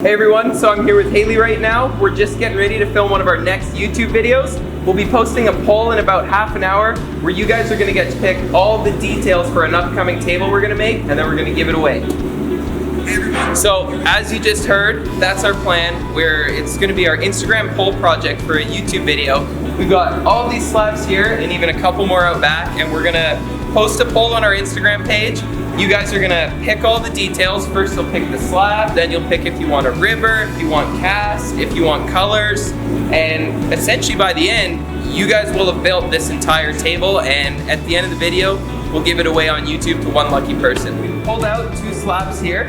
Hey everyone, so I'm here with Haley right now. We're just getting ready to film one of our next YouTube videos. We'll be posting a poll in about half an hour where you guys are going to get to pick all the details for an upcoming table we're going to make, and then we're going to give it away. So as you just heard, that's our plan, where it's going to be our Instagram poll project for a YouTube video. We've got all these slabs here and even a couple more out back, and we're going to post a poll on our Instagram page. You guys are gonna pick all the details. First you'll pick the slab, then you'll pick if you want a river, if you want cast, if you want colors, and essentially by the end, you guys will have built this entire table, and at the end of the video, we'll give it away on YouTube to one lucky person. We pulled out two slabs here.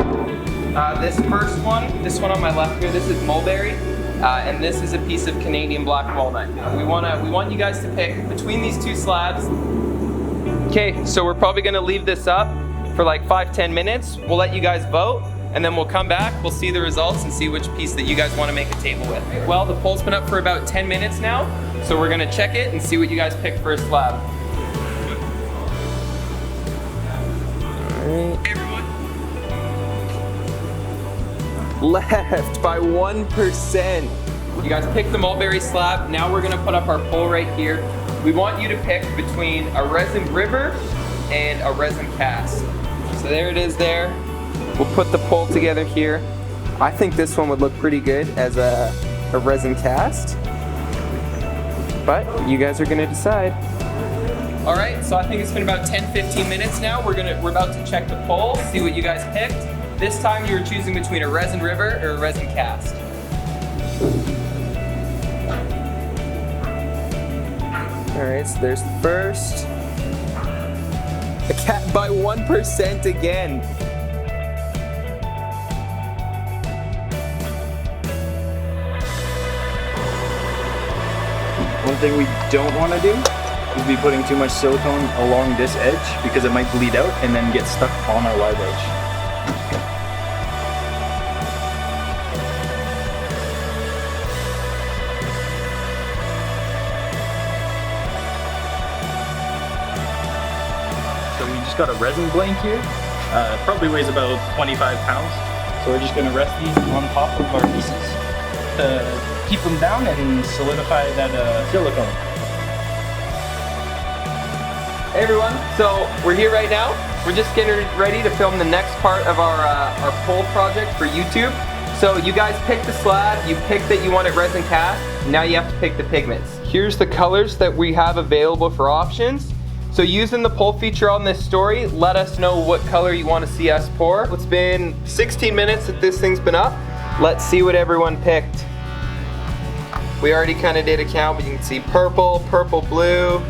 This first one, this one on my left here, this is mulberry, and this is a piece of Canadian black walnut. We want you guys to pick between these two slabs. Okay, so we're probably gonna leave this up for like 5-10 minutes. We'll let you guys vote, and then we'll come back, we'll see the results and see which piece that you guys want to make a table with. Well, the poll's been up for about 10 minutes now, so we're gonna check it and see what you guys pick for a slab. Alright. Everyone. Left by 1%. You guys picked the mulberry slab. Now we're gonna put up our poll right here. We want you to pick between a resin river and a resin cast. So there it is there. We'll put the poll together here. I think this one would look pretty good as a resin cast, but you guys are gonna decide. All right, so I think it's been about 10-15 minutes now. We're about to check the poll, see what you guys picked. This time you were choosing between a resin river or a resin cast. All right, so there's the first. A cat by 1% again. One thing we don't want to do is be putting too much silicone along this edge because it might bleed out and then get stuck on our live edge. Got a resin blank here. It probably weighs about 25 pounds. So we're just going to rest these on top of our pieces to keep them down and solidify that silicone. Hey everyone, so we're here right now. We're just getting ready to film the next part of our poll project for YouTube. So you guys picked the slab, you picked that you wanted resin cast, now you have to pick the pigments. Here's the colors that we have available for options. So using the poll feature on this story, let us know what color you want to see us pour. It's been 16 minutes that this thing's been up. Let's see what everyone picked. We already kind of did a count, but you can see purple, purple, blue,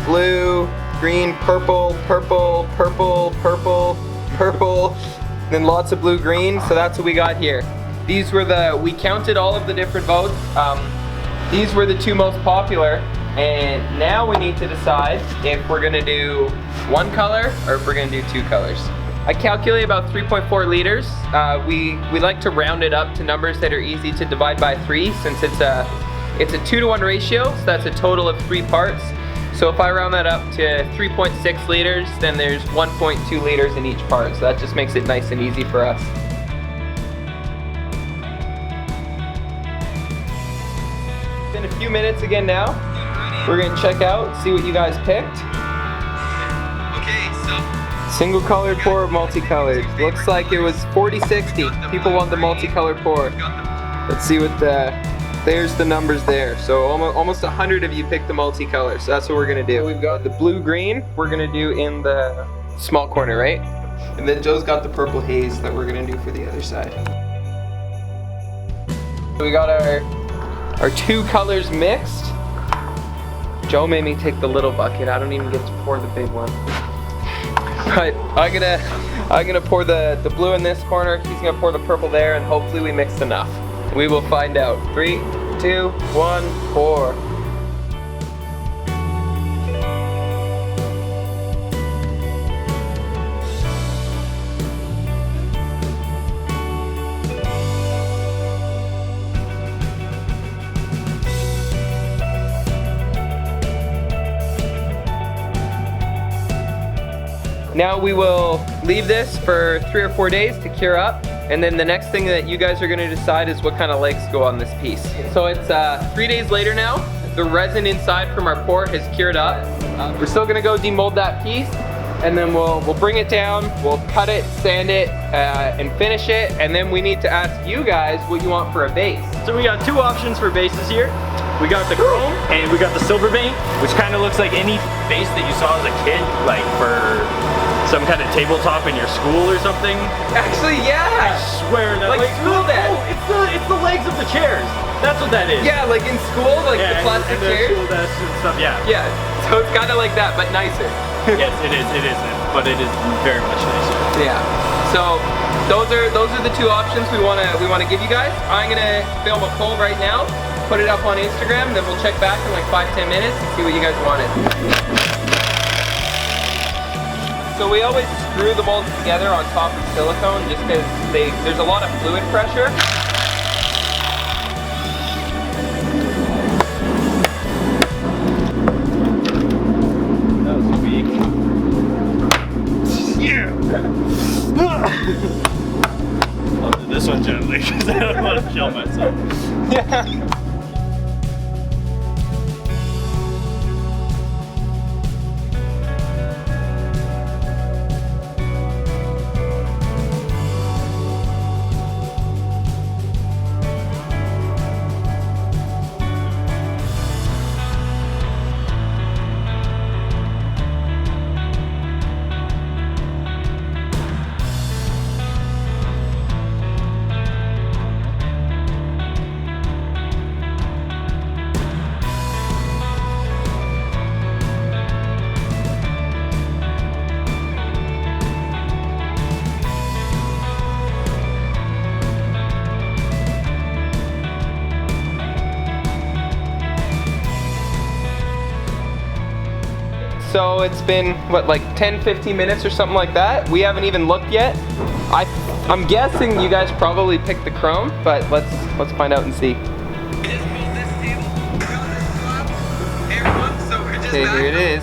blue, green, purple, purple, purple, purple, purple, then lots of blue, green. So that's what we got here. These were we counted all of the different votes. These were the two most popular. And now we need to decide if we're gonna do one color or if we're gonna do two colors. I calculate about 3.4 liters. We like to round it up to numbers that are easy to divide by 3 since it's a 2-to-1 ratio, so that's a total of 3 parts. So if I round that up to 3.6 liters, then there's 1.2 liters in each part. So that just makes it nice and easy for us. It's been a few minutes again now. We're gonna check out, see what you guys picked. Okay, so single colored pour or multicolored. Looks like it was 40-60. People want the multicolored pour. Let's see what there's the numbers there. So almost 100 of you picked the multicolor. So that's what we're gonna do. We've got the blue-green we're gonna do in the small corner, right? And then Joe's got the purple haze that we're gonna do for the other side. So we got our two colors mixed. Joe made me take the little bucket. I don't even get to pour the big one. But I'm gonna pour the blue in this corner. He's gonna pour the purple there, and hopefully we mixed enough. We will find out. 3, 2, 1, pour. Now we will leave this for 3 or 4 days to cure up. And then the next thing that you guys are gonna decide is what kind of legs go on this piece. So it's 3 days later now. The resin inside from our pour has cured up. We're still gonna go demold that piece, and then we'll bring it down, we'll cut it, sand it, and finish it, and then we need to ask you guys what you want for a base. So we got 2 options for bases here. We got the chrome and we got the silver vein, which kind of looks like any base that you saw as a kid, like for some kind of tabletop in your school or something. Actually, yeah. I swear that like school desk. Oh, it's the legs of the chairs. That's what that is. Yeah, like in school, like the plastic and chairs. School desks and stuff. Yeah. Yeah. So it's kind of like that, but nicer. Yes, it is. It is, but it is very much nicer. Yeah. So those are the 2 options we wanna give you guys. I'm gonna film a poll right now, put it up on Instagram, then we'll check back in like 5-10 minutes and see what you guys wanted. So we always screw the molds together on top of silicone just because there's a lot of fluid pressure. That was weak. Yeah. I'll do this one gently because I don't want to kill myself. Yeah. So it's been, what, like 10-15 minutes or something like that? We haven't even looked yet. I'm guessing you guys probably picked the chrome, but let's find out and see. Okay, here it is.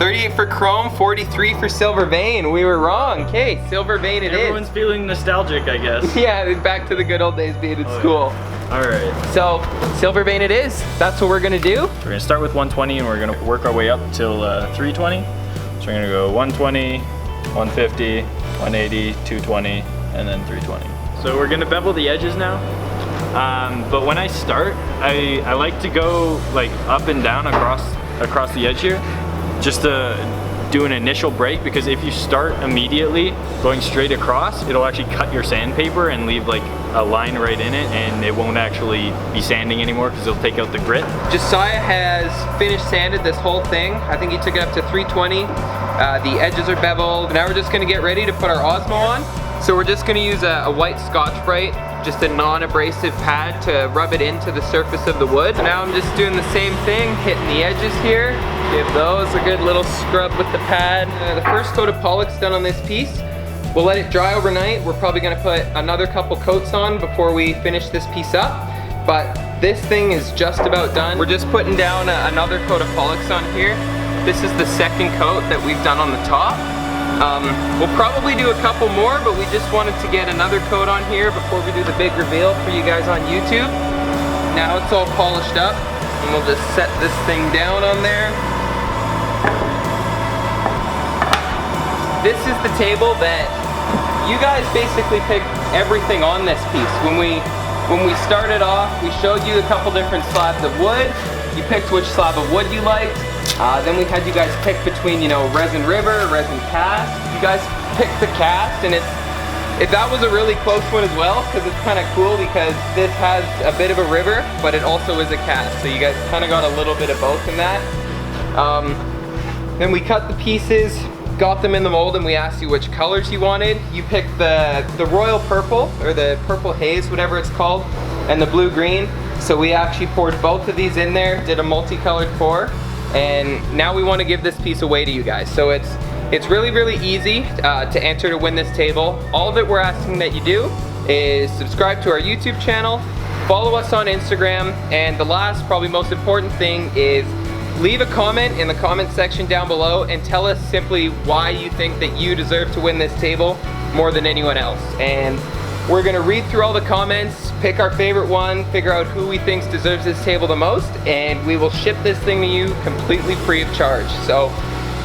38 for chrome, 43 for silver vein. We were wrong. Okay, silver vein it is. Everyone's feeling nostalgic, I guess. Yeah, back to the good old days being in school. Yeah. All right. So, silver vein it is. That's what we're gonna do. We're gonna start with 120 and we're gonna work our way up till 320. So we're gonna go 120, 150, 180, 220, and then 320. So we're gonna bevel the edges now. But when I start, I like to go like up and down across the edge here, just to do an initial break, because if you start immediately going straight across, it'll actually cut your sandpaper and leave like a line right in it, and it won't actually be sanding anymore because it'll take out the grit. Josiah has finished sanded this whole thing. I think he took it up to 320. The edges are beveled. Now we're just gonna get ready to put our Osmo on. So we're just gonna use a white Scotch-Brite, just a non-abrasive pad to rub it into the surface of the wood. Now I'm just doing the same thing, hitting the edges here. Give those a good little scrub with the pad. The first coat of Pollock's done on this piece. We'll let it dry overnight. We're probably gonna put another couple coats on before we finish this piece up. But this thing is just about done. We're just putting down another coat of Pollock's on here. This is the second coat that we've done on the top. We'll probably do a couple more, but we just wanted to get another coat on here before we do the big reveal for you guys on YouTube. Now it's all polished up, and we'll just set this thing down on there. This is the table that you guys basically picked everything on this piece. When we started off, we showed you a couple different slabs of wood. You picked which slab of wood you liked. Then we had you guys pick between, you know, resin river, resin cast. You guys picked the cast, and that was a really close one as well, because it's kind of cool because this has a bit of a river, but it also is a cast. So you guys kind of got a little bit of both in that. Then we cut the pieces, got them in the mold, and we asked you which colors you wanted. You picked the royal purple, or the purple haze, whatever it's called, and the blue green. So we actually poured both of these in there, did a multicolored pour, and now we want to give this piece away to you guys. So it's really, really easy to enter to win this table. All that we're asking that you do is subscribe to our YouTube channel, follow us on Instagram, and the last, probably most important thing is leave a comment in the comment section down below and tell us simply why you think that you deserve to win this table more than anyone else. And we're gonna read through all the comments, pick our favorite one, figure out who we think deserves this table the most, and we will ship this thing to you completely free of charge. So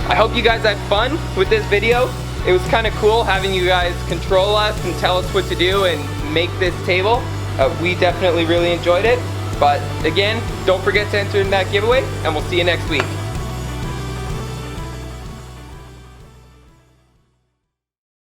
I hope you guys had fun with this video. It was kind of cool having you guys control us and tell us what to do and make this table. We definitely really enjoyed it. But again, don't forget to enter in that giveaway, and we'll see you next week.